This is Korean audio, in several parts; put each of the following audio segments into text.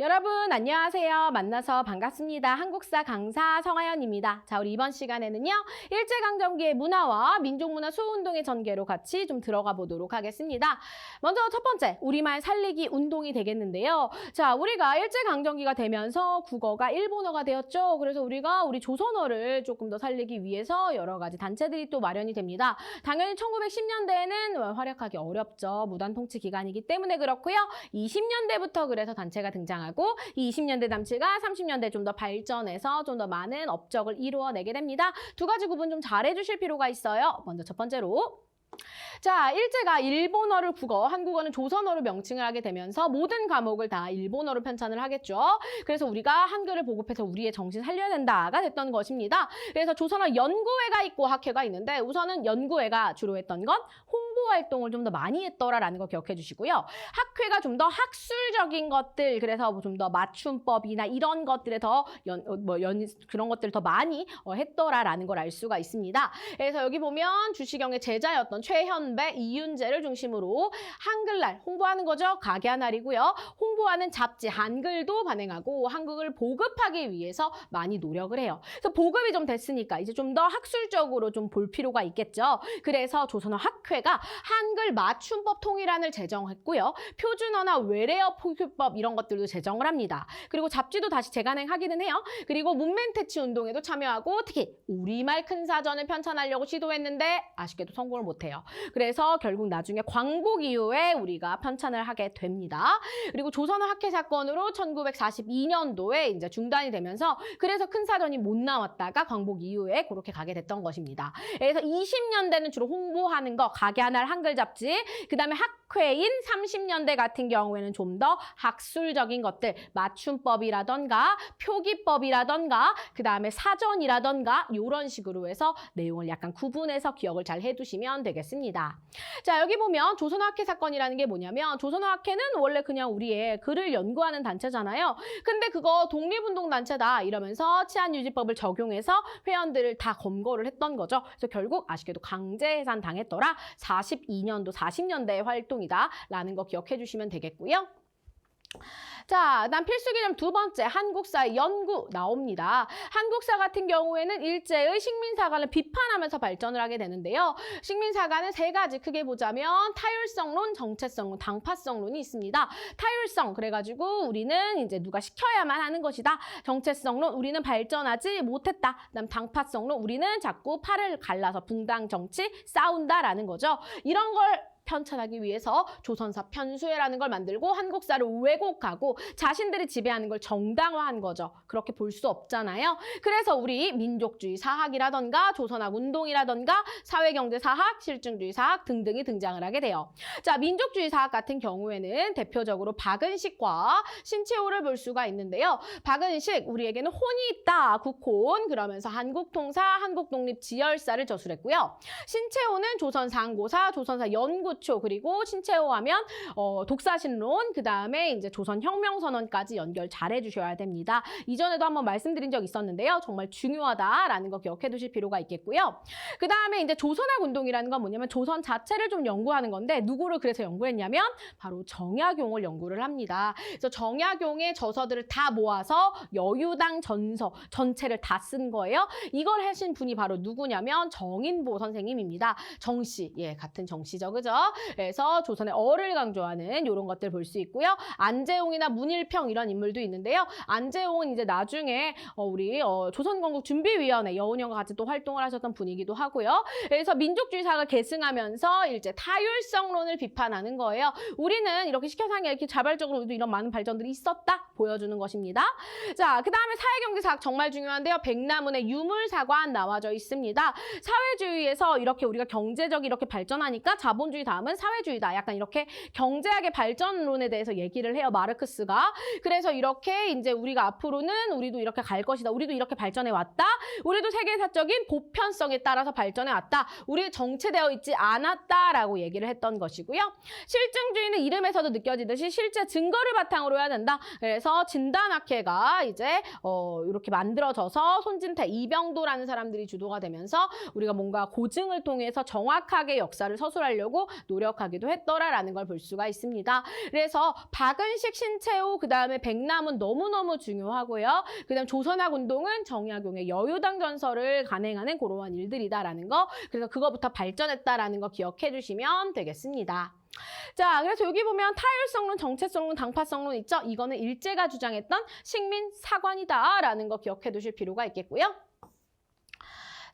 여러분 안녕하세요. 만나서 반갑습니다. 한국사 강사 성하연입니다. 자, 우리 이번 시간에는요. 일제강점기의 문화와 민족문화 수호운동의 전개로 같이 좀 들어가 보도록 하겠습니다. 먼저 첫 번째, 우리말 살리기 운동이 되겠는데요. 자, 우리가 일제강점기가 되면서 국어가 일본어가 되었죠. 그래서 우리가 우리 조선어를 조금 더 살리기 위해서 여러 가지 단체들이 또 마련이 됩니다. 당연히 1910년대에는 활약하기 어렵죠. 무단 통치 기간이기 때문에 그렇고요. 20년대부터 그래서 단체가 등장하고 이 20년대 단체가 30년대 좀 더 발전해서 좀 더 많은 업적을 이루어내게 됩니다. 두 가지 구분 좀 잘해주실 필요가 있어요. 먼저 첫 번째로 자, 일제가 일본어를 국어, 한국어는 조선어로 명칭을 하게 되면서 모든 과목을 다 일본어로 편찬을 하겠죠. 그래서 우리가 한글을 보급해서 우리의 정신 살려야 된다가 됐던 것입니다. 그래서 조선어 연구회가 있고 학회가 있는데 우선은 연구회가 주로 했던 건 홍보 활동을 좀 더 많이 했더라라는 거 기억해 주시고요. 학회가 좀 더 학술적인 것들, 그래서 좀 더 맞춤법이나 이런 것들에 더 그런 것들을 더 많이 했더라라는 걸 알 수가 있습니다. 그래서 여기 보면 주시경의 제자였던 최현배, 이윤재를 중심으로 한글날 홍보하는 거죠. 가게하날이고요. 홍보하는 잡지 한글도 발행하고 한국을 보급하기 위해서 많이 노력을 해요. 그래서 보급이 좀 됐으니까 이제 좀 더 학술적으로 좀 볼 필요가 있겠죠. 그래서 조선어 학회가 한글 맞춤법 통일안을 제정했고요. 표준어나 외래어 포교법 이런 것들도 제정을 합니다. 그리고 잡지도 다시 재간행하기는 해요. 그리고 문맹퇴치 운동에도 참여하고 특히 우리말 큰 사전을 편찬하려고 시도했는데 아쉽게도 성공을 못해요. 그래서 결국 나중에 광복 이후에 우리가 편찬을 하게 됩니다. 그리고 조선어 학회 사건으로 1942년도에 이제 중단이 되면서 그래서 큰 사전이 못 나왔다가 광복 이후에 그렇게 가게 됐던 것입니다. 그래서 20년대는 주로 홍보하는 거, 가게하날 한글 잡지, 그 다음에 학회인 30년대 같은 경우에는 좀 더 학술적인 것들, 맞춤법이라던가 표기법이라던가 그 다음에 사전이라던가 이런 식으로 해서 내용을 약간 구분해서 기억을 잘 해두시면 되겠습니다. 자, 여기 보면 조선어학회 사건이라는 게 뭐냐면 조선어학회는 원래 그냥 우리의 글을 연구하는 단체잖아요. 근데 그거 독립운동단체다 이러면서 치안유지법을 적용해서 회원들을 다 검거를 했던 거죠. 그래서 결국 아쉽게도 강제해산 당했더라. 42년도, 40년대의 활동이다라는 거 기억해 주시면 되겠고요. 자, 난 필수 개념 두 번째, 한국사의 연구 나옵니다. 한국사 같은 경우에는 일제의 식민사관을 비판하면서 발전을 하게 되는데요. 식민사관은 세 가지 크게 보자면 타율성론, 정체성론, 당파성론이 있습니다. 타율성, 그래가지고 우리는 이제 누가 시켜야만 하는 것이다. 정체성론, 우리는 발전하지 못했다. 그다음 당파성론, 우리는 자꾸 팔을 갈라서 붕당 정치 싸운다라는 거죠. 이런 걸 편찬하기 위해서 조선사 편수회라는 걸 만들고 한국사를 왜곡하고 자신들이 지배하는 걸 정당화한 거죠. 그렇게 볼 수 없잖아요. 그래서 우리 민족주의 사학이라던가 조선학 운동이라던가 사회경제 사학, 실증주의 사학 등등이 등장을 하게 돼요. 자, 민족주의 사학 같은 경우에는 대표적으로 박은식과 신채호를 볼 수가 있는데요. 박은식, 우리에게는 혼이 있다. 국혼, 그러면서 한국통사, 한국독립지열사를 저술했고요. 신채호는 조선상고사, 조선사 연구 그리고 신채호 하면 독사신론, 그 다음에 이제 조선혁명선언까지 연결 잘 해주셔야 됩니다. 이전에도 한번 말씀드린 적 있었는데요. 정말 중요하다라는 거 기억해 두실 필요가 있겠고요. 그 다음에 이제 조선학 운동이라는 건 뭐냐면 조선 자체를 좀 연구하는 건데 누구를 그래서 연구했냐면 바로 정약용을 연구를 합니다. 그래서 정약용의 저서들을 다 모아서 여유당 전서 전체를 다 쓴 거예요. 이걸 하신 분이 바로 누구냐면 정인보 선생님입니다. 정씨, 예, 같은 정씨죠, 그죠? 그래서 조선의 어를 강조하는 이런 것들 볼 수 있고요. 안재홍이나 문일평 이런 인물도 있는데요. 안재홍은 이제 나중에 우리 조선건국준비위원회 여운형과 같이 또 활동을 하셨던 분이기도 하고요. 그래서 민족주의 사학을 계승하면서 일제 타율성론을 비판하는 거예요. 우리는 이렇게 시켜상에 이렇게 자발적으로 이런 많은 발전들이 있었다 보여주는 것입니다. 자, 그 다음에 사회경제사학 정말 중요한데요. 백남훈의 유물사관 나와져 있습니다. 사회주의에서 이렇게 우리가 경제적이 이렇게 발전하니까 자본주의 다음은 사회주의다. 약간 이렇게 경제학의 발전론에 대해서 얘기를 해요. 마르크스가. 그래서 이렇게 이제 우리가 앞으로는 우리도 이렇게 갈 것이다. 우리도 이렇게 발전해 왔다. 우리도 세계사적인 보편성에 따라서 발전해 왔다. 우리 정체되어 있지 않았다라고 얘기를 했던 것이고요. 실증주의는 이름에서도 느껴지듯이 실제 증거를 바탕으로 해야 된다. 그래서 진단학회가 이제 이렇게 만들어져서 손진태, 이병도라는 사람들이 주도가 되면서 우리가 뭔가 고증을 통해서 정확하게 역사를 서술하려고 노력하기도 했더라라는 걸 볼 수가 있습니다. 그래서 박은식, 신채호, 그다음에 백남은 너무너무 중요하고요. 그다음 조선학 운동은 정약용의 여유당 전설을 간행하는 그러한 일들이다라는 거. 그래서 그거부터 발전했다라는 거 기억해 주시면 되겠습니다. 자, 그래서 여기 보면 타율성론, 정체성론, 당파성론 있죠? 이거는 일제가 주장했던 식민 사관이다라는 거 기억해 두실 필요가 있겠고요.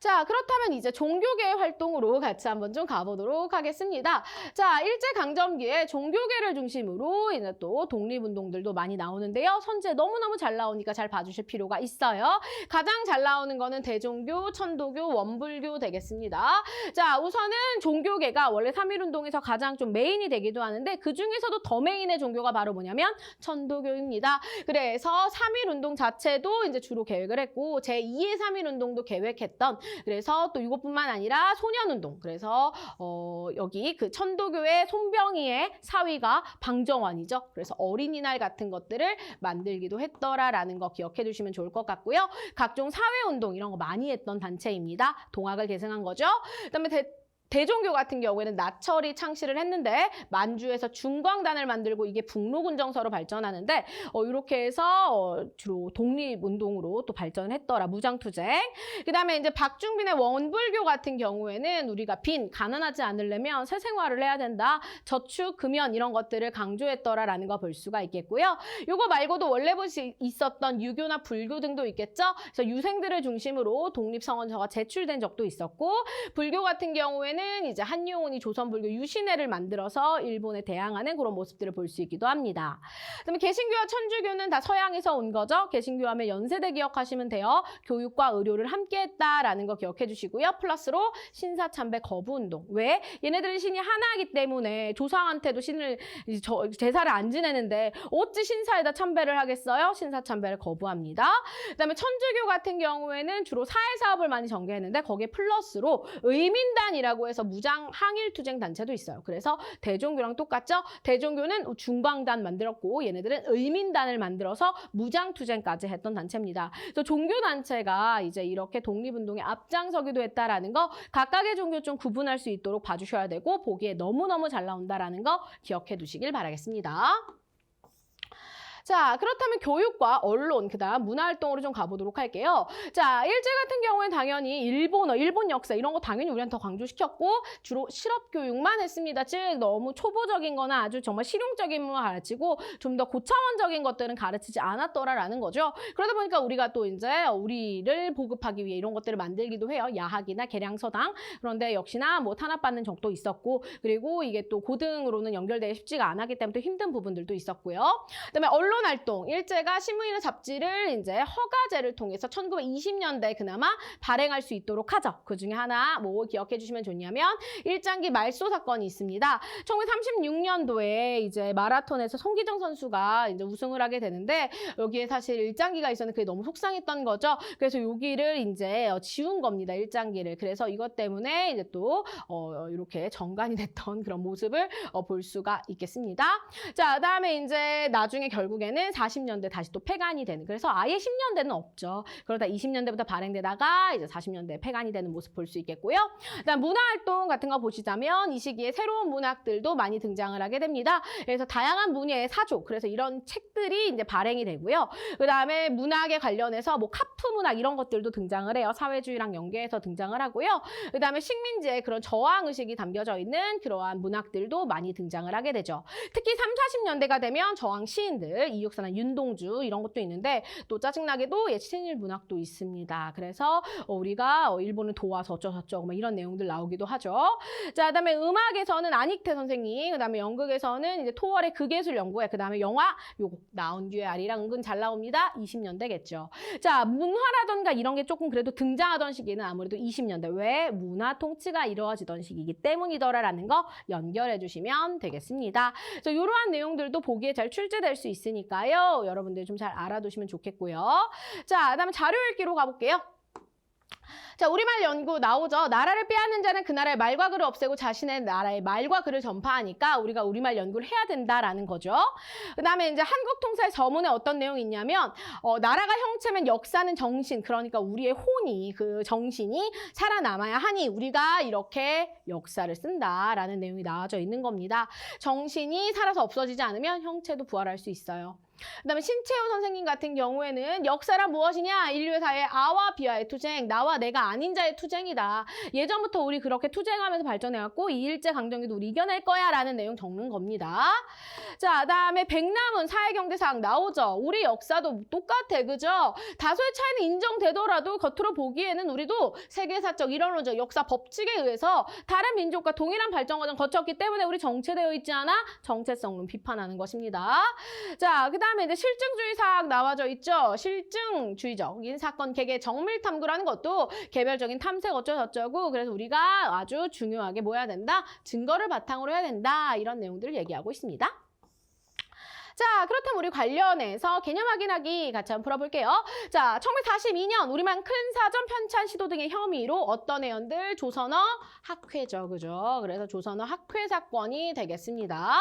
자, 그렇다면 이제 종교계 활동으로 같이 한번 좀 가보도록 하겠습니다. 자, 일제강점기에 종교계를 중심으로 이제 또 독립운동들도 많이 나오는데요. 선제 너무너무 잘 나오니까 잘 봐주실 필요가 있어요. 가장 잘 나오는 거는 대종교, 천도교, 원불교 되겠습니다. 자, 우선은 종교계가 원래 3.1운동에서 가장 좀 메인이 되기도 하는데 그중에서도 더 메인의 종교가 바로 뭐냐면 천도교입니다. 그래서 3.1운동 자체도 이제 주로 계획을 했고 제2의 3.1운동도 계획했던 그래서 또 이것뿐만 아니라 소년운동. 그래서 여기 그 천도교의 손병희의 사위가 방정환이죠. 그래서 어린이날 같은 것들을 만들기도 했더라라는 거 기억해 두시면 좋을 것 같고요. 각종 사회운동 이런 거 많이 했던 단체입니다. 동학을 계승한 거죠. 그다음에 대종교 같은 경우에는 나철이 창시를 했는데 만주에서 중광단을 만들고 이게 북로군정서로 발전하는데 이렇게 해서 주로 독립운동으로 또 발전을 했더라. 무장투쟁. 그다음에 이제 박중빈의 원불교 같은 경우에는 우리가 가난하지 않으려면 새 생활을 해야 된다. 저축, 금연 이런 것들을 강조했더라라는 거 볼 수가 있겠고요. 요거 말고도 원래 있었던 유교나 불교 등도 있겠죠. 그래서 유생들을 중심으로 독립성원서가 제출된 적도 있었고 불교 같은 경우에는 이제 한용운이 조선불교 유신회를 만들어서 일본에 대항하는 그런 모습들을 볼 수 있기도 합니다. 그다음에 개신교와 천주교는 다 서양에서 온 거죠. 개신교 하면 연세대 기억하시면 돼요. 교육과 의료를 함께 했다라는 거 기억해 주시고요. 플러스로 신사참배 거부운동. 왜? 얘네들은 신이 하나이기 때문에 조상한테도 제사를 안 지내는데 어찌 신사에다 참배를 하겠어요? 신사참배를 거부합니다. 그다음에 천주교 같은 경우에는 주로 사회사업을 많이 전개했는데 거기에 플러스로 의민단이라고 해서 무장 항일투쟁 단체도 있어요. 그래서 대종교랑 똑같죠? 대종교는 중광단 만들었고 얘네들은 의민단을 만들어서 무장투쟁까지 했던 단체입니다. 그래서 종교단체가 이제 이렇게 독립운동에 앞장서기도 했다라는 거 각각의 종교 좀 구분할 수 있도록 봐주셔야 되고 보기에 너무너무 잘 나온다라는 거 기억해 두시길 바라겠습니다. 자, 그렇다면 교육과 언론, 그다음 문화활동으로 좀 가보도록 할게요. 자, 일제 같은 경우는 당연히 일본어, 일본 역사 이런 거 당연히 우리한테 더 강조시켰고 주로 실업교육만 했습니다. 즉 너무 초보적인 거나 아주 정말 실용적인 것만 가르치고 좀 더 고차원적인 것들은 가르치지 않았더라라는 거죠. 그러다 보니까 우리가 또 이제 우리를 보급하기 위해 이런 것들을 만들기도 해요. 야학이나 계량서당. 그런데 역시나 뭐 탄압받는 적도 있었고 그리고 이게 또 고등으로는 연결되기 쉽지가 않았기 때문에 또 힘든 부분들도 있었고요. 그다음에 언론 활동, 일제가 신문이나 잡지를 이제 허가제를 통해서 1920년대 그나마 발행할 수 있도록 하죠. 그 중에 하나 뭐 기억해 주시면 좋냐면 일장기 말소 사건이 있습니다. 1936년도에 이제 마라톤에서 송기정 선수가 이제 우승을 하게 되는데 여기에 사실 일장기가 있었는데 그게 너무 속상했던 거죠. 그래서 여기를 이제 지운 겁니다. 일장기를. 그래서 이것 때문에 이제 또 이렇게 정관이 됐던 그런 모습을 볼 수가 있겠습니다. 자, 그다음에 이제 나중에 결국에는 40년대 다시 또 폐간이 되는 그래서 아예 10년대는 없죠. 그러다 20년대부터 발행되다가 이제 40년대 폐간이 되는 모습 볼 수 있겠고요. 그다음 문화활동 같은 거 보시자면 이 시기에 새로운 문학들도 많이 등장을 하게 됩니다. 그래서 다양한 문예의 사조 그래서 이런 책들이 이제 발행이 되고요. 그다음에 문학에 관련해서 뭐 카프 문학 이런 것들도 등장을 해요. 사회주의랑 연계해서 등장을 하고요. 그다음에 식민지의 그런 저항 의식이 담겨져 있는 그러한 문학들도 많이 등장을 하게 되죠. 특히 40년대가 되면 저항 시인들 이육사나 윤동주 이런 것도 있는데 또 짜증나게도 친일 문학도 있습니다. 그래서 우리가 일본을 도와서 어쩌고저쩌고 뭐 이런 내용들 나오기도 하죠. 자, 그다음에 음악에서는 안익태 선생님, 그다음에 연극에서는 이제 토월의 극예술연구회, 그다음에 영화 요거 나온규의 아리랑 은근 잘 나옵니다. 20년대겠죠. 자, 문화라던가 이런 게 조금 그래도 등장하던 시기는 아무래도 20년대. 왜? 문화 통치가 이루어지던 시기이기 때문이더라라는 거 연결해 주시면 되겠습니다. 그래서 이러한 내용들도 보기에 잘 출제될 수 있으니까요. 여러분들 좀 잘 알아두시면 좋겠고요. 자, 그다음에 자료 읽기로 가볼게요. 자, 우리말 연구 나오죠. 나라를 빼앗는 자는 그 나라의 말과 글을 없애고 자신의 나라의 말과 글을 전파하니까 우리가 우리말 연구를 해야 된다라는 거죠. 그다음에 이제 한국 통사의 서문에 어떤 내용이 있냐면 나라가 형체면 역사는 정신, 그러니까 우리의 혼이, 그 정신이 살아남아야 하니 우리가 이렇게 역사를 쓴다라는 내용이 나와져 있는 겁니다. 정신이 살아서 없어지지 않으면 형체도 부활할 수 있어요. 그다음에 신채호 선생님 같은 경우에는 역사란 무엇이냐? 인류의 사회의 아와 비아의 투쟁, 나와 내가 아닌 자의 투쟁이다. 예전부터 우리 그렇게 투쟁하면서 발전해왔고 이 일제강점기도 우리 이겨낼 거야 라는 내용 적는 겁니다. 자, 그다음에 백남은 사회경제사학 나오죠. 우리 역사도 똑같아, 그죠? 다소의 차이는 인정되더라도 겉으로 보기에는 우리도 세계사적 이론적 역사 법칙에 의해서 다른 민족과 동일한 발전 과정 거쳤기 때문에 우리 정체되어 있지 않아? 정체성론 비판하는 것입니다. 자, 그다음에 이제 실증주의 사학 나와져 있죠. 실증주의적인 사건 개개 정밀 탐구라는 것도 개별적인 탐색 어쩌고저쩌고, 그래서 우리가 아주 중요하게 뭐 해야 된다? 증거를 바탕으로 해야 된다. 이런 내용들을 얘기하고 있습니다. 자, 그렇다면 우리 관련해서 개념 확인하기 같이 한번 풀어볼게요. 자, 1942년 우리만 큰 사전 편찬 시도 등의 혐의로 어떤 회원들? 조선어 학회죠, 그죠? 그래서 조선어 학회 사건이 되겠습니다.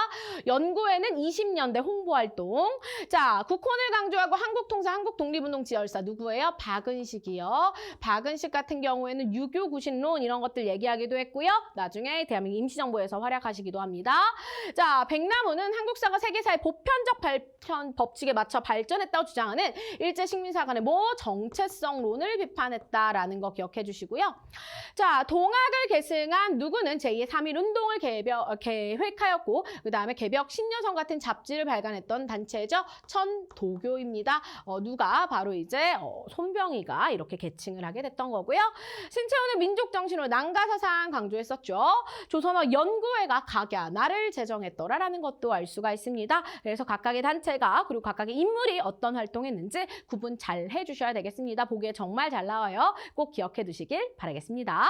연구에는 20년대 홍보활동. 자, 국혼을 강조하고 한국통사, 한국독립운동 지열사 누구예요? 박은식이요. 박은식 같은 경우에는 유교 구신론 이런 것들 얘기하기도 했고요. 나중에 대한민국 임시정부에서 활약하시기도 합니다. 자, 백남우는 한국사가 세계사의 보편적 발전 법칙에 맞춰 발전했다고 주장하는 일제식민사관의 정체성론을 비판했다라는 거 기억해 주시고요. 자, 동학을 계승한 누구는 제2의 3.1운동을 계획하였고 그 다음에 개벽 신여성 같은 잡지를 발간했던 단체죠. 천도교입니다. 누가 바로 이제 손병희가 이렇게 계칭을 하게 됐던 거고요. 신채호는 민족정신으로 난가사상 강조했었죠. 조선어 연구회가 각야 나를 제정했더라라는 것도 알 수가 있습니다. 그래서 각각의 단체가 그리고 각각의 인물이 어떤 활동했는지 구분 잘 해주셔야 되겠습니다. 보기에 정말 잘 나와요. 꼭 기억해 두시길 바라겠습니다.